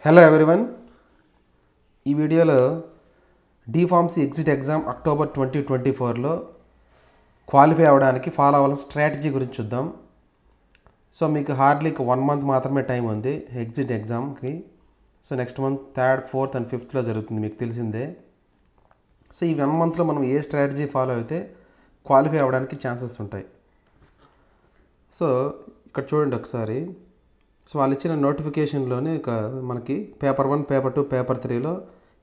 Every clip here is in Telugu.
హలో ఎవ్రీవన్, ఈ వీడియోలో డిఫార్మసీ ఎగ్జిట్ ఎగ్జామ్ అక్టోబర్ 2024లో క్వాలిఫై అవ్వడానికి ఫాలో అవ్వాల్సిన స్ట్రాటజీ గురించి చూద్దాం. సో మీకు హార్డ్లీ 1 మంత్ మాత్రమే టైం ఉంది ఎగ్జిట్ ఎగ్జామ్కి. So next month 3rd, 4th and 5thలో జరుగుతుంది, మీకు తెలిసిందే. సో ఈ 1 మంత్లో మనం ఏ స్ట్రాటజీ ఫాలో అయితే క్వాలిఫై అవ్వడానికి ఛాన్సెస్ ఉంటాయి. సో ఇక్కడ చూడండి ఒకసారి. సో వాళ్ళు ఇచ్చిన నోటిఫికేషన్లోనే మనకి పేపర్ 1, పేపర్ 2, పేపర్ 3లో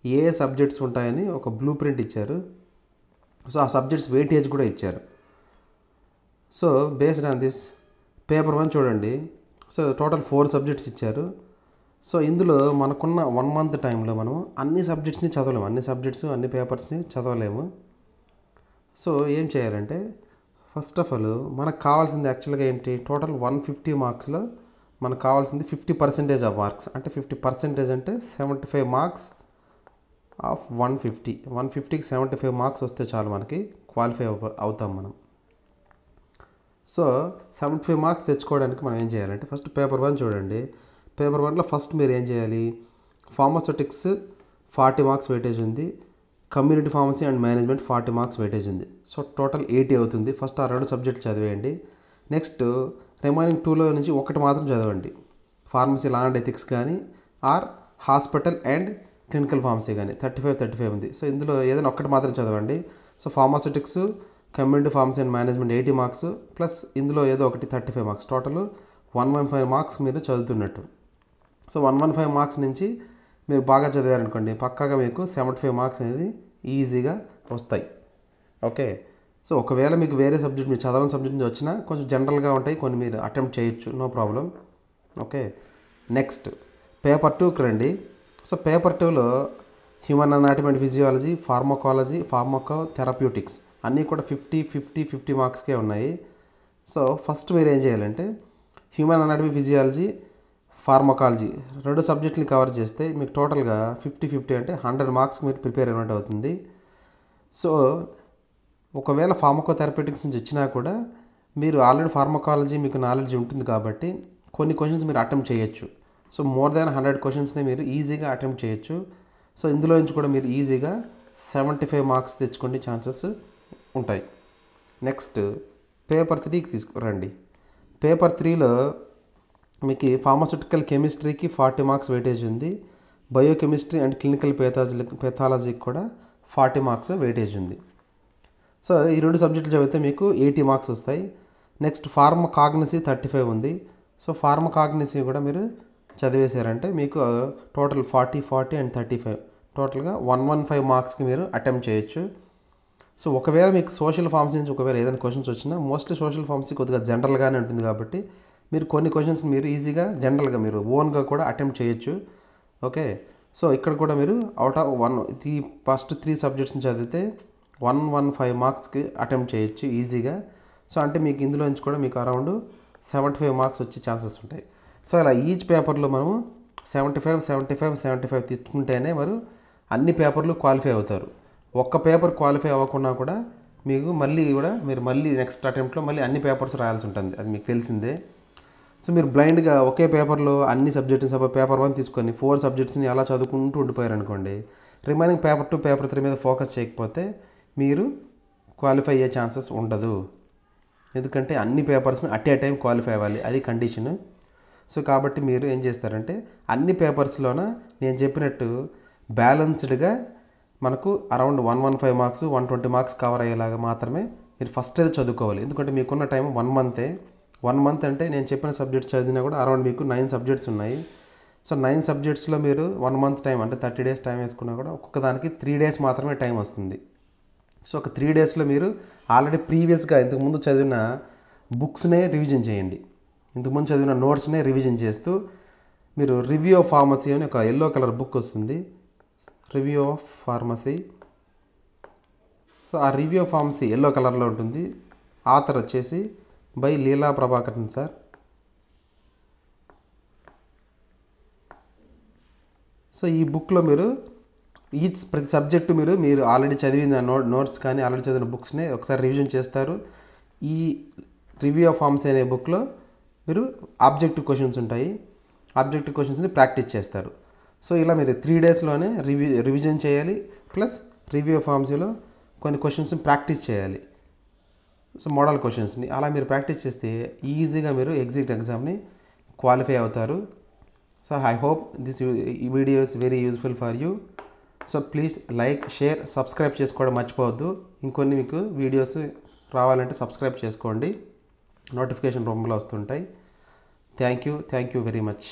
ఏ సబ్జెక్ట్స్ ఉంటాయని ఒక బ్లూ ప్రింట్ ఇచ్చారు. సో ఆ సబ్జెక్ట్స్ వెయిటేజ్ కూడా ఇచ్చారు. So based on this paper 1 చూడండి. సో టోటల్ 4 సబ్జెక్ట్స్ ఇచ్చారు. సో ఇందులో మనకున్న 1 మంత్ టైంలో మనం అన్ని సబ్జెక్ట్స్ని చదవలేము, అన్ని సబ్జెక్ట్స్ అన్ని పేపర్స్ని చదవలేము. సో ఏం చేయాలంటే ఫస్ట్ ఆఫ్ ఆల్ మనకు కావాల్సింది యాక్చువల్గా ఏంటి, టోటల్ 150 మార్క్స్లో మనకు కావాల్సింది 50% ఆఫ్ మార్క్స్. అంటే 50% అంటే 75 మార్క్స్ ఆఫ్ 150. 150కి 75 మార్క్స్ వస్తే చాలు, మనకి క్వాలిఫై అవుతాం మనం. సో 75 మార్క్స్ తెచ్చుకోవడానికి మనం ఏం చేయాలంటే ఫస్ట్ పేపర్ 1 చూడండి. పేపర్ 1లో ఫస్ట్ మీరు ఏం చేయాలి, ఫార్మాస్యూటిక్స్ 40 మార్క్స్ వెయిటేజ్ ఉంది, community pharmacy and management 40 marks weightage ఉంది. సో టోటల్ 80 అవుతుంది. ఫస్ట్ ఆ 2 సబ్జెక్టులు చదివేయండి. నెక్స్ట్ రిమైనింగ్ 2లో నుంచి ఒకటి మాత్రం చదవండి, ఫార్మసీ లా అండ్ ఎథిక్స్ కానీ or hospital and clinical pharmacy కానీ. 35 ఉంది. సో ఇందులో ఏదైనా ఒక్కటి మాత్రం చదవండి. So pharmaceutics, community pharmacy and management 80 marks plus ఇందులో ఏదో ఒకటి 35 మార్క్స్, టోటల్ 115 మార్క్స్ మీరు చదువుతున్నట్టు. సో 115 మార్క్స్ నుంచి మీరు బాగా చదివారనుకోండి, పక్కాగా మీకు 75 మార్క్స్ అనేది ఈజీగా వస్తాయి. ఓకే. సో ఒకవేళ మీకు వేరే సబ్జెక్ట్, మీరు చదవని సబ్జెక్ట్ నుంచి వచ్చినా కొంచెం జనరల్గా ఉంటాయి, కొన్ని మీరు అటెంప్ట్ చేయొచ్చు, no problem. Okay. Next paper 2కి రండి. సో పేపర్ 2లో human anatomy and physiology, pharmacology, pharmacotherapeutics అన్నీ కూడా 50 మార్క్స్కే ఉన్నాయి. సో ఫస్ట్ మీరు ఏం చేయాలంటే హ్యూమన్ అనాటమీ, ఫిజియాలజీ, ఫార్మకాలజీ 2 సబ్జెక్టులు కవర్ చేస్తే మీకు టోటల్గా 50 అంటే 100 మార్క్స్ మీరు ప్రిపేర్ అయినట్టు అవుతుంది. సో ఒకవేళ ఫార్మకోథెరప్యూటిక్స్ నుంచి వచ్చినా కూడా మీరు ఆల్రెడీ ఫార్మకాలజీ మీకు నాలెడ్జ్ ఉంటుంది కాబట్టి కొన్ని క్వశ్చన్స్ మీరు అటెంప్ట్ చేయొచ్చు. సో మోర్ దాన్ 100 క్వశ్చన్స్ని మీరు ఈజీగా అటెంప్ట్ చేయొచ్చు. సో ఇందులో నుంచి కూడా మీరు ఈజీగా 75 మార్క్స్ తెచ్చుకునే ఛాన్సెస్ ఉంటాయి. నెక్స్ట్ పేపర్ 3కి తీసుకురండి. పేపర్ 3లో మీకు ఫార్మాస్యూటికల్ కెమిస్ట్రీకి 40 మార్క్స్ వెయిటేజ్ ఉంది, బయోకెమిస్ట్రీ అండ్ క్లినికల్ పెథాలజీకి కూడా 40 మార్క్స్ వెయిటేజ్ ఉంది. సో ఈ 2 సబ్జెక్టులు చదివితే మీకు 80 మార్క్స్ వస్తాయి. నెక్స్ట్ ఫార్మకాగ్నసీ 35 ఉంది. సో ఫార్మకాగ్నసీ కూడా మీరు చదివేశారంటే మీకు టోటల్ 40 అండ్ 35 టోటల్గా 115 మార్క్స్కి మీరు అటెంప్ట్ చేయొచ్చు. సో ఒకవేళ మీకు సోషల్ ఫార్మసీ నుంచి ఒకవేళ ఏదైనా క్వశ్చన్స్ వచ్చినా, మోస్ట్లీ సోషల్ ఫార్మసీ కొద్దిగా జనరల్గానే ఉంటుంది కాబట్టి మీరు కొన్ని క్వశ్చన్స్ మీరు ఈజీగా జనరల్గా మీరు ఓన్గా కూడా అటెంప్ట్ చేయొచ్చు. ఓకే. సో ఇక్కడ కూడా మీరు అవుట్ ఆఫ్ ఫస్ట్ 3 సబ్జెక్ట్స్ని చదివితే 115 మార్క్స్కి అటెంప్ట్ చేయొచ్చు ఈజీగా. సో అంటే మీకు ఇందులో నుంచి కూడా మీకు అరౌండ్ 75 మార్క్స్ వచ్చే ఛాన్సెస్ ఉంటాయి. సో ఇలా ఈచ్ పేపర్లో మనము 75 తీసుకుంటేనే మరి అన్ని పేపర్లు క్వాలిఫై అవుతారు. ఒక్క పేపర్ క్వాలిఫై అవ్వకుండా కూడా మీకు మీరు మళ్ళీ నెక్స్ట్ అటెంప్ట్లో మళ్ళీ అన్ని పేపర్స్ రాయాల్సి ఉంటుంది, అది మీకు తెలిసిందే. సో మీరు బ్లైండ్గా ఒకే పేపర్లో అన్ని సబ్జెక్ట్స్ పేపర్ 1 తీసుకొని 4 సబ్జెక్ట్స్ని అలా చదువుకుంటూ ఉండిపోయారు అనుకోండి, రిమైనింగ్ పేపర్ 2, పేపర్ 3 మీద ఫోకస్ చేయకపోతే మీరు క్వాలిఫై అయ్యే ఛాన్సెస్ ఉండదు. ఎందుకంటే అన్ని పేపర్స్ని అట్ ఏ టైం క్వాలిఫై అవ్వాలి, అది కండిషను. సో కాబట్టి మీరు ఏం చేస్తారంటే అన్ని పేపర్స్లోన నేను చెప్పినట్టు బ్యాలెన్స్డ్గా మనకు అరౌండ్ 115 మార్క్స్, 120 మార్క్స్ కవర్ అయ్యేలాగా మాత్రమే మీరు ఫస్ట్ అయితే చదువుకోవాలి. ఎందుకంటే మీకున్న టైం 1 మంతే. 1 మంత్ అంటే నేను చెప్పిన సబ్జెక్ట్స్ చదివినా కూడా అరౌండ్ మీకు 9 సబ్జెక్ట్స్ ఉన్నాయి. సో 9 సబ్జెక్ట్స్లో మీరు 1 మంత్ టైం అంటే 30 డేస్ టైం వేసుకున్నా కూడా ఒక్కొక్క దానికి 3 డేస్ మాత్రమే టైం వస్తుంది. సో ఒక 3 డేస్లో మీరు ఆల్రెడీ ప్రీవియస్గా ఇంతకుముందు చదివిన బుక్స్నే రివిజన్ చేయండి. ఇంతకుముందు చదివిన నోట్స్నే రివిజన్ చేస్తూ మీరు రివ్యూ ఆఫ్ ఫార్మసీ అని ఒక ఎల్లో కలర్ బుక్ వస్తుంది, రివ్యూ ఆఫ్ ఫార్మసీ. సో ఆ రివ్యూ ఆఫ్ ఫార్మసీ ఎల్లో కలర్లో ఉంటుంది. ఆథర్ వచ్చేసి by Leela Prabhakaran sir. So ఈ బుక్లో మీరు ప్రతి సబ్జెక్టు మీరు ఆల్రెడీ చదివిన నోట్స్ కానీ ఆల్రెడీ చదివిన బుక్స్ని ఒకసారి రివిజన్ చేస్తారు. ఈ రివ్యూ ఆఫ్ ఫార్మసీ అనే బుక్లో మీరు ఆబ్జెక్టివ్ క్వశ్చన్స్ ఉంటాయి, ఆబ్జెక్టివ్ క్వశ్చన్స్ని ప్రాక్టీస్ చేస్తారు. సో ఇలా మీరు 3 డేస్లోనే రివిజన్ చేయాలి, ప్లస్ రివ్యూ ఫార్మ్స్లో కొన్ని క్వశ్చన్స్ ప్రాక్టీస్ చేయాలి. సో మోడల్ క్వశ్చన్స్ని అలా మీరు ప్రాక్టీస్ చేస్తే ఈజీగా మీరు ఎగ్జామ్ని క్వాలిఫై అవుతారు. So I hope this video is very useful for you. So please like, share, subscribe చేసుకోవడం మర్చిపోవద్దు. ఇంకొన్ని మీకు వీడియోస్ రావాలంటే సబ్స్క్రైబ్ చేసుకోండి, నోటిఫికేషన్ రూపంలో వస్తుంటాయి. Thank you very much.